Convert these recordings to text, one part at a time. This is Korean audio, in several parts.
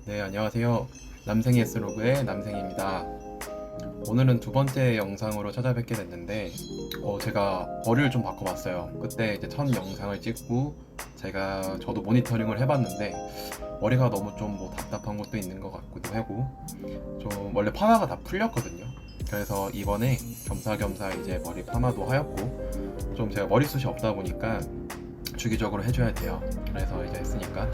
네, 안녕하세요. 남생이 S로그의 남생입니다. 오늘은 두 번째 영상으로 찾아뵙게 됐는데, 제가 머리를 좀 바꿔봤어요. 그때 이제 첫 영상을 찍고, 저도 모니터링을 해봤는데, 머리가 너무 좀 답답한 것도 있는 것 같기도 하고, 좀 원래 파마가 다 풀렸거든요. 그래서 이번에 겸사겸사 이제 머리 파마도 하였고, 좀 제가 머리숱이 없다 보니까 주기적으로 해줘야 돼요. 그래서 이제 했으니까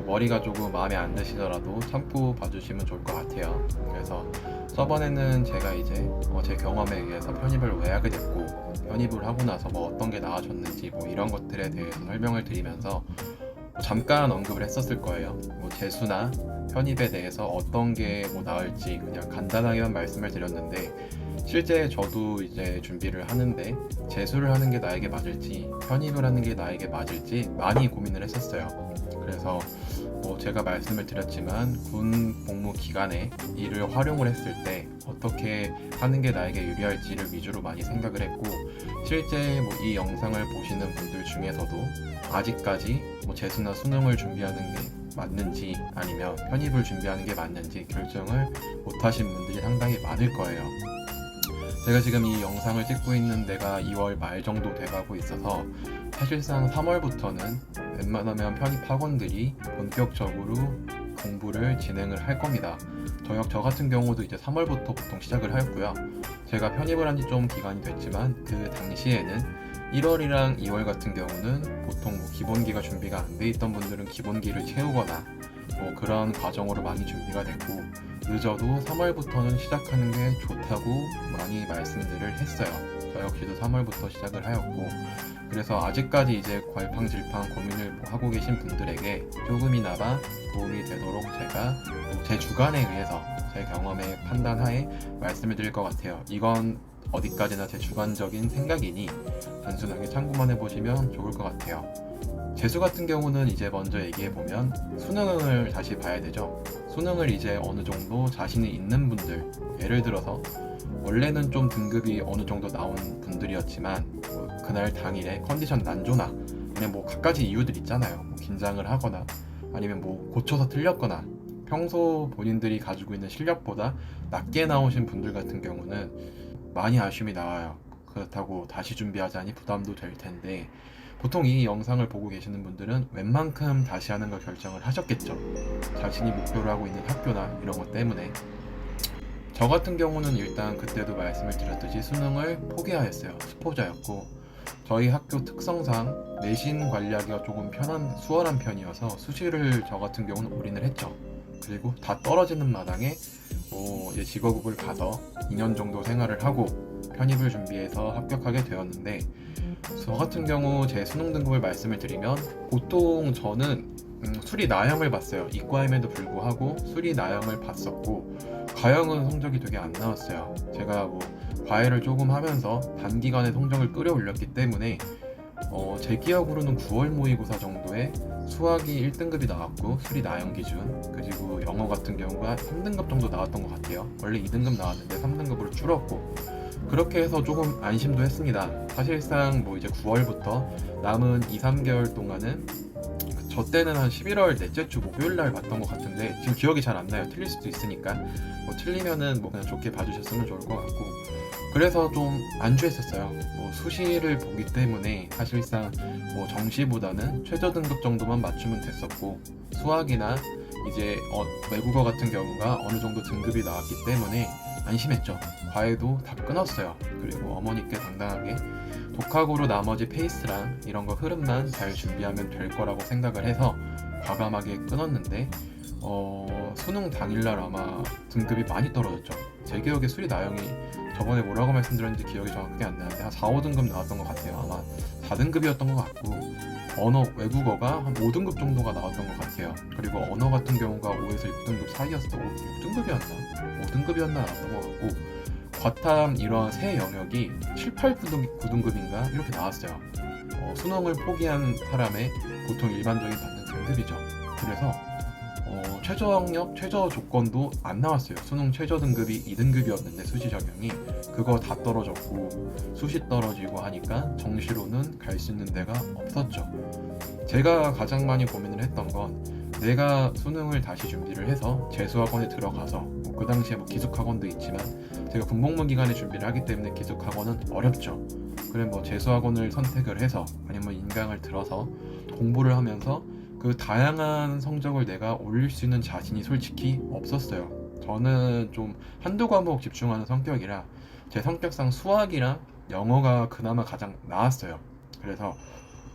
머리가 조금 마음에 안 드시더라도 참고 봐주시면 좋을 것 같아요. 그래서 저번에는 제가 이제 제 경험에 의해서 편입을 왜 하게 됐고, 편입을 하고 나서 어떤 게 나아졌는지 이런 것들에 대해서 설명을 드리면서 잠깐 언급을 했었을 거예요. 재수나 편입에 대해서 어떤 게 나을지 그냥 간단하게만 말씀을 드렸는데, 실제 저도 이제 준비를 하는데 재수를 하는 게 나에게 맞을지 편입을 하는 게 나에게 맞을지 많이 고민을 했었어요. 그래서 제가 말씀을 드렸지만 군 복무 기간에 이를 활용을 했을 때 어떻게 하는 게 나에게 유리할지를 위주로 많이 생각을 했고, 실제 이 영상을 보시는 분들 중에서도 아직까지 재수나 수능을 준비하는 게 맞는지 아니면 편입을 준비하는 게 맞는지 결정을 못하신 분들이 상당히 많을 거예요. 제가 지금 이 영상을 찍고 있는 데가 2월 말 정도 돼가고 있어서 사실상 3월부터는 웬만하면 편입 학원들이 본격적으로 공부를 진행을 할 겁니다. 저 같은 경우도 이제 3월부터 보통 시작을 하였고요. 제가 편입을 한 지 좀 기간이 됐지만 그 당시에는 1월이랑 2월 같은 경우는 보통 기본기가 준비가 안 돼 있던 분들은 기본기를 채우거나 그런 과정으로 많이 준비가 됐고, 늦어도 3월부터는 시작하는 게 좋다고 많이 말씀들을 했어요. 저 역시도 3월부터 시작을 하였고, 그래서 아직까지 이제 괄팡질팡 고민을 하고 계신 분들에게 조금이나마 도움이 되도록 제가 제 주관에 의해서 제 경험의 판단하에 말씀을 드릴 것 같아요. 이건 어디까지나 제 주관적인 생각이니 단순하게 참고만 해보시면 좋을 것 같아요. 재수 같은 경우는 이제 먼저 얘기해보면 수능을 다시 봐야 되죠. 수능을 이제 어느 정도 자신이 있는 분들, 예를 들어서 원래는 좀 등급이 어느 정도 나온 분들이었지만 그날 당일에 컨디션 난조나 아니면 갖가지 이유들 있잖아요. 긴장을 하거나 아니면 고쳐서 틀렸거나 평소 본인들이 가지고 있는 실력보다 낮게 나오신 분들 같은 경우는 많이 아쉬움이 나와요. 그렇다고 다시 준비하자니 부담도 될 텐데, 보통 이 영상을 보고 계시는 분들은 웬만큼 다시 하는 걸 결정을 하셨겠죠. 자신이 목표로 하고 있는 학교나 이런 것 때문에. 저 같은 경우는 일단 그때도 말씀을 드렸듯이 수능을 포기하였어요. 수포자였고, 저희 학교 특성상 내신 관리하기가 조금 수월한 편이어서 수시를 저 같은 경우는 올인을 했죠. 그리고 다 떨어지는 마당에 이제 직업을 가서 2년 정도 생활을 하고 편입을 준비해서 합격하게 되었는데, 저 같은 경우 제 수능 등급을 말씀을 드리면 보통 저는 수리 나형을 봤어요. 이과임에도 불구하고 수리 나형을 봤었고, 과형은 성적이 되게 안 나왔어요. 제가 과외를 조금 하면서 단기간에 성적을 끌어올렸기 때문에 제 기억으로는 9월 모의고사 정도에 수학이 1등급이 나왔고 수리 나형 기준, 그리고 영어 같은 경우가 3등급 정도 나왔던 것 같아요. 원래 2등급 나왔는데 3등급으로 줄었고, 그렇게 해서 조금 안심도 했습니다. 사실상 이제 9월부터 남은 2, 3개월 동안은 저 때는 한 11월 넷째 주 목요일날 봤던 것 같은데 지금 기억이 잘 안 나요. 틀릴 수도 있으니까 틀리면은 그냥 좋게 봐주셨으면 좋을 것 같고, 그래서 좀 안주했었어요. 수시를 보기 때문에 사실상 정시보다는 최저 등급 정도만 맞추면 됐었고, 수학이나 이제 외국어 같은 경우가 어느 정도 등급이 나왔기 때문에 안심했죠. 과외도 다 끊었어요. 그리고 어머니께 당당하게 독학으로 나머지 페이스랑 이런 거 흐름만 잘 준비하면 될 거라고 생각을 해서 과감하게 끊었는데, 수능 당일날 아마 등급이 많이 떨어졌죠. 제 기억에 수리 나영이 저번에 뭐라고 말씀드렸는지 기억이 정확하게 안 나는데 한 4, 5등급 나왔던 것 같아요. 아마 4등급이었던 것 같고, 외국어가 한 5등급 정도가 나왔던 것 같아요. 그리고 언어 같은 경우가 5에서 6등급 사이였어. 6등급이었나? 5등급이었나 나왔던 것 같고, 과탐 이런 새 영역이 7, 8, 9등급인가 이렇게 나왔어요. 수능을 포기한 사람의 보통 일반적인 받는 등급이죠. 그래서 최저 학력, 최저 조건도 안 나왔어요. 수능 최저 등급이 2등급이었는데 수시 적용이 그거 다 떨어졌고, 수시 떨어지고 하니까 정시로는 갈 수 있는 데가 없었죠. 제가 가장 많이 고민을 했던 건 내가 수능을 다시 준비를 해서 재수학원에 들어가서 그 당시에 뭐 기숙학원도 있지만 제가 군복무 기간에 준비를 하기 때문에 기숙학원은 어렵죠. 그래 뭐 재수학원을 선택을 해서 아니면 인강을 들어서 공부를 하면서 그 다양한 성적을 내가 올릴 수 있는 자신이 솔직히 없었어요. 저는 좀 한두 과목 집중하는 성격이라 제 성격상 수학이랑 영어가 그나마 가장 나았어요. 그래서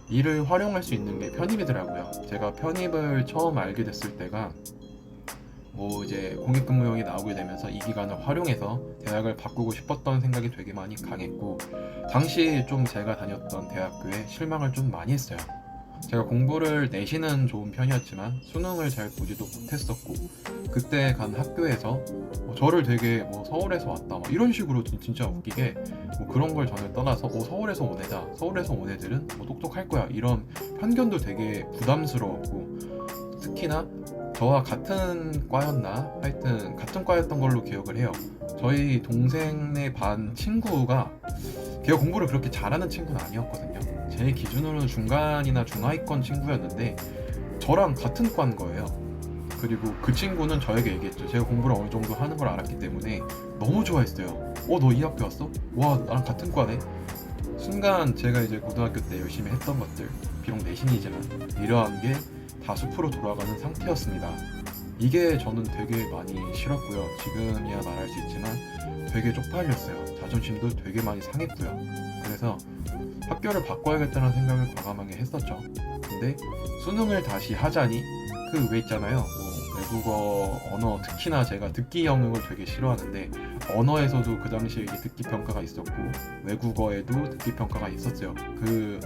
이를 활용할 수 있는 게 편입이더라고요. 제가 편입을 처음 알게 됐을 때가 뭐 이제 공익근무용이 나오게 되면서 이 기간을 활용해서 대학을 바꾸고 싶었던 생각이 되게 많이 강했고, 당시 좀 제가 다녔던 대학교에 실망을 좀 많이 했어요. 제가 공부를 내신은 좋은 편이었지만 수능을 잘 보지도 못했었고, 그때 간 학교에서 저를 되게 뭐 서울에서 왔다 막 이런 식으로 진짜 웃기게 뭐 그런 걸 전혀 떠나서 서울에서 온 애다, 서울에서 온 애들은 뭐 똑똑할 거야, 이런 편견도 되게 부담스러웠고, 특히나 저와 같은 과였나 하여튼 같은 과였던 걸로 기억을 해요. 저희 동생네 반 친구가 걔가 공부를 그렇게 잘하는 친구는 아니었거든요. 제 기준으로는 중간이나 중하위권 친구였는데 저랑 같은 과인 거예요. 그리고 그 친구는 저에게 얘기했죠. 제가 공부를 어느 정도 하는 걸 알았기 때문에 너무 좋아했어요. 너 이 학교 왔어? 와, 나랑 같은 과네? 순간 제가 이제 고등학교 때 열심히 했던 것들, 비록 내신이지만 이러한 게 다 숲으로 돌아가는 상태였습니다. 이게 저는 되게 많이 싫었고요. 지금이야 말할 수 있지만 되게 쪽팔렸어요. 자존심도 되게 많이 상했고요. 그래서 학교를 바꿔야겠다는 생각을 과감하게 했었죠. 근데 수능을 다시 하자니 그 왜 있잖아요. 뭐 외국어 언어, 특히나 제가 듣기 영역을 되게 싫어하는데 언어에서도 그 당시에 이게 듣기 평가가 있었고 외국어에도 듣기 평가가 있었어요. 그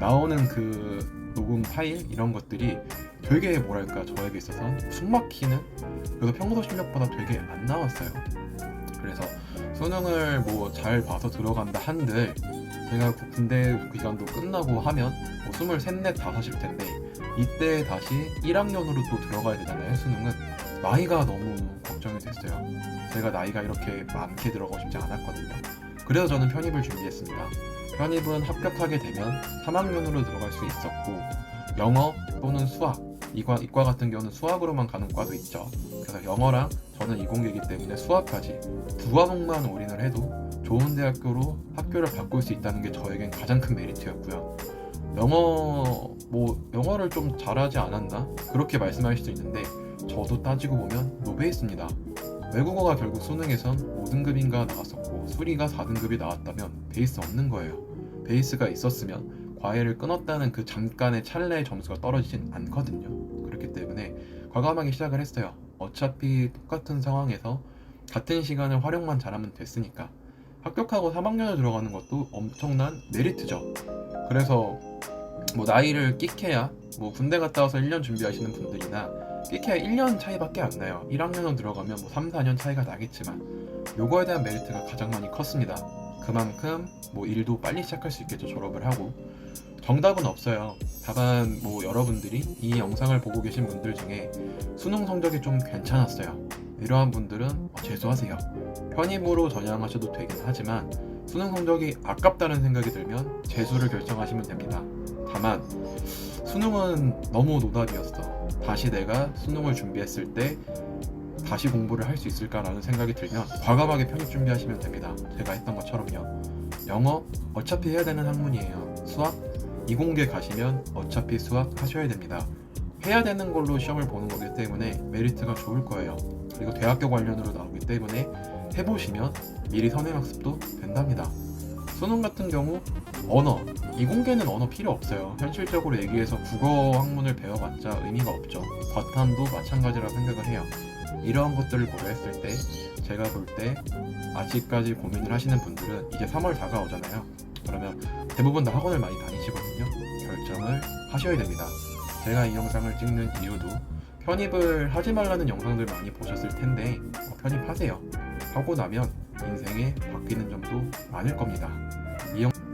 나오는 그 녹음 파일 이런 것들이 되게 뭐랄까 저에게 있어서 숨 막히는, 그래서 평소 실력보다 되게 안 나왔어요. 그래서 수능을 뭐 잘 봐서 들어간다 한들 제가 군대 기간도 끝나고 하면 뭐 23, 4, 5일 텐데 이때 다시 1학년으로 또 들어가야 되잖아요. 수능은 나이가 너무 걱정이 됐어요. 제가 나이가 이렇게 많게 들어가고 싶지 않았거든요. 그래서 저는 편입을 준비했습니다. 편입은 합격하게 되면 3학년으로 들어갈 수 있었고, 영어 또는 수학, 이과 같은 경우는 수학으로만 가는 과도 있죠. 그래서 영어랑 저는 이공계이기 때문에 수학까지 두 과목만 올인을 해도 좋은 대학교로 학교를 바꿀 수 있다는 게 저에겐 가장 큰 메리트였고요. 영어를 좀 잘하지 않았나? 그렇게 말씀하실 수 있는데 저도 따지고 보면 노베이스입니다. 외국어가 결국 수능에선 5등급인가 나왔었고 수리가 4등급이 나왔다면 베이스 없는 거예요. 베이스가 있었으면 과외를 끊었다는 그 잠깐의 찰나의 점수가 떨어지진 않거든요. 그렇기 때문에 과감하게 시작을 했어요. 어차피 똑같은 상황에서 같은 시간을 활용만 잘하면 됐으니까 합격하고 3학년에 들어가는 것도 엄청난 메리트죠. 그래서 뭐 나이를 끽해야 뭐 군대 갔다 와서 1년 준비하시는 분들이나 끽해야 1년 차이밖에 안 나요. 1학년으로 들어가면 뭐 3, 4년 차이가 나겠지만 요거에 대한 메리트가 가장 많이 컸습니다. 그만큼 뭐 일도 빨리 시작할 수 있겠죠. 졸업을 하고. 정답은 없어요. 다만 뭐 여러분들이 이 영상을 보고 계신 분들 중에 수능 성적이 좀 괜찮았어요. 이러한 분들은 재수하세요. 편입으로 전향하셔도 되긴 하지만 수능 성적이 아깝다는 생각이 들면 재수를 결정하시면 됩니다. 다만 수능은 너무 노답이었어. 다시 내가 수능을 준비했을 때 다시 공부를 할 수 있을까라는 생각이 들면 과감하게 편입 준비하시면 됩니다. 제가 했던 것처럼요. 영어 어차피 해야 되는 학문이에요. 수학 이공계 가시면 어차피 수학 하셔야 됩니다. 해야 되는 걸로 시험을 보는 거기 때문에 메리트가 좋을 거예요. 그리고 대학교 관련으로 나오기 때문에 해보시면 미리 선행학습도 된답니다. 수능 같은 경우 언어, 이공계는 언어 필요 없어요. 현실적으로 얘기해서 국어 학문을 배워봤자 의미가 없죠. 과탐도 마찬가지라고 생각을 해요. 이러한 것들을 고려했을 때 제가 볼 때 아직까지 고민을 하시는 분들은 이제 3월 다가오잖아요. 그러면 대부분 다 학원을 많이 다니시거든요. 결정을 하셔야 됩니다. 제가 이 영상을 찍는 이유도 편입을 하지 말라는 영상들 많이 보셨을 텐데 편입하세요. 하고 나면 인생에 바뀌는 점도 많을 겁니다.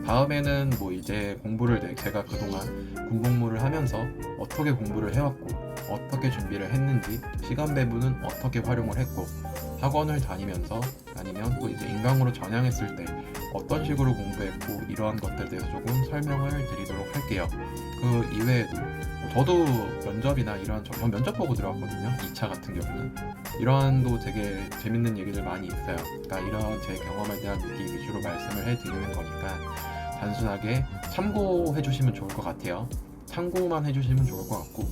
다음에는 뭐 이제 제가 그동안 군복무를 하면서 어떻게 공부를 해왔고 어떻게 준비를 했는지, 시간 배분은 어떻게 활용을 했고, 학원을 다니면서 아니면 또 이제 인강으로 전향했을 때 어떤 식으로 공부했고, 이러한 것들에 대해서 조금 설명을 드리도록 할게요. 그 이외에도 저도 면접이나 이런 저 면접 보고 들어갔거든요. 2차 같은 경우는 이런도 되게 재밌는 얘기들 많이 있어요. 그러니까 이런 제 경험에 대한 얘기 위주로 말씀을 해드리는 거니까 단순하게 참고해 주시면 좋을 것 같아요. 참고만 해주시면 좋을 것 같고,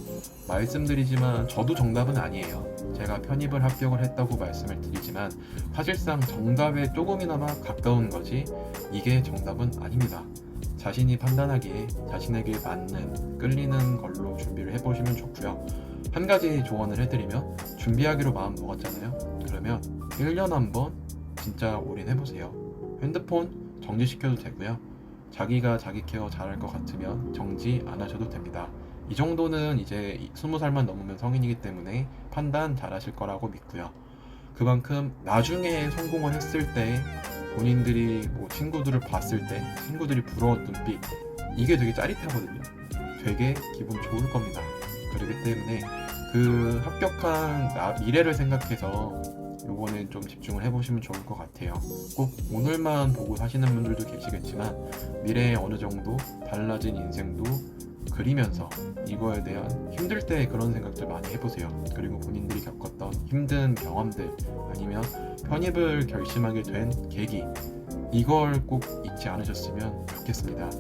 말씀드리지만 저도 정답은 아니에요. 제가 편입을 합격을 했다고 말씀을 드리지만 사실상 정답에 조금이나마 가까운 거지 이게 정답은 아닙니다. 자신이 판단하기에 자신에게 맞는 끌리는 걸로 준비를 해보시면 좋고요. 한 가지 조언을 해드리면, 준비하기로 마음 먹었잖아요. 그러면 1년 한번 진짜 올인해보세요. 핸드폰 정지시켜도 되고요. 자기가 자기 케어 잘할 것 같으면 정지 안 하셔도 됩니다. 이 정도는 이제 20살만 넘으면 성인이기 때문에 판단 잘 하실 거라고 믿고요. 그만큼 나중에 성공을 했을 때 본인들이 뭐 친구들을 봤을 때 친구들이 부러운 눈빛, 이게 되게 짜릿하거든요. 되게 기분 좋을 겁니다. 그렇기 때문에 그 합격한 미래를 생각해서 요거는 좀 집중을 해보시면 좋을 것 같아요. 꼭 오늘만 보고 사시는 분들도 계시겠지만 미래에 어느 정도 달라진 인생도 그리면서 이거에 대한 힘들 때 그런 생각들 많이 해보세요. 그리고 본인들이 겪었던 힘든 경험들, 아니면 편입을 결심하게 된 계기, 이걸 꼭 잊지 않으셨으면 좋겠습니다.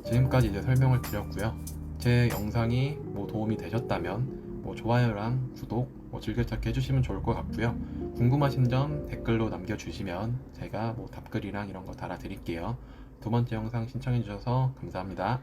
지금까지 이제 설명을 드렸고요. 제 영상이 뭐 도움이 되셨다면 뭐 좋아요랑 구독, 뭐 즐겨찾기 해주시면 좋을 것 같고요. 궁금하신 점 댓글로 남겨주시면 제가 뭐 답글이랑 이런 거 달아드릴게요. 두 번째 영상 신청해주셔서 감사합니다.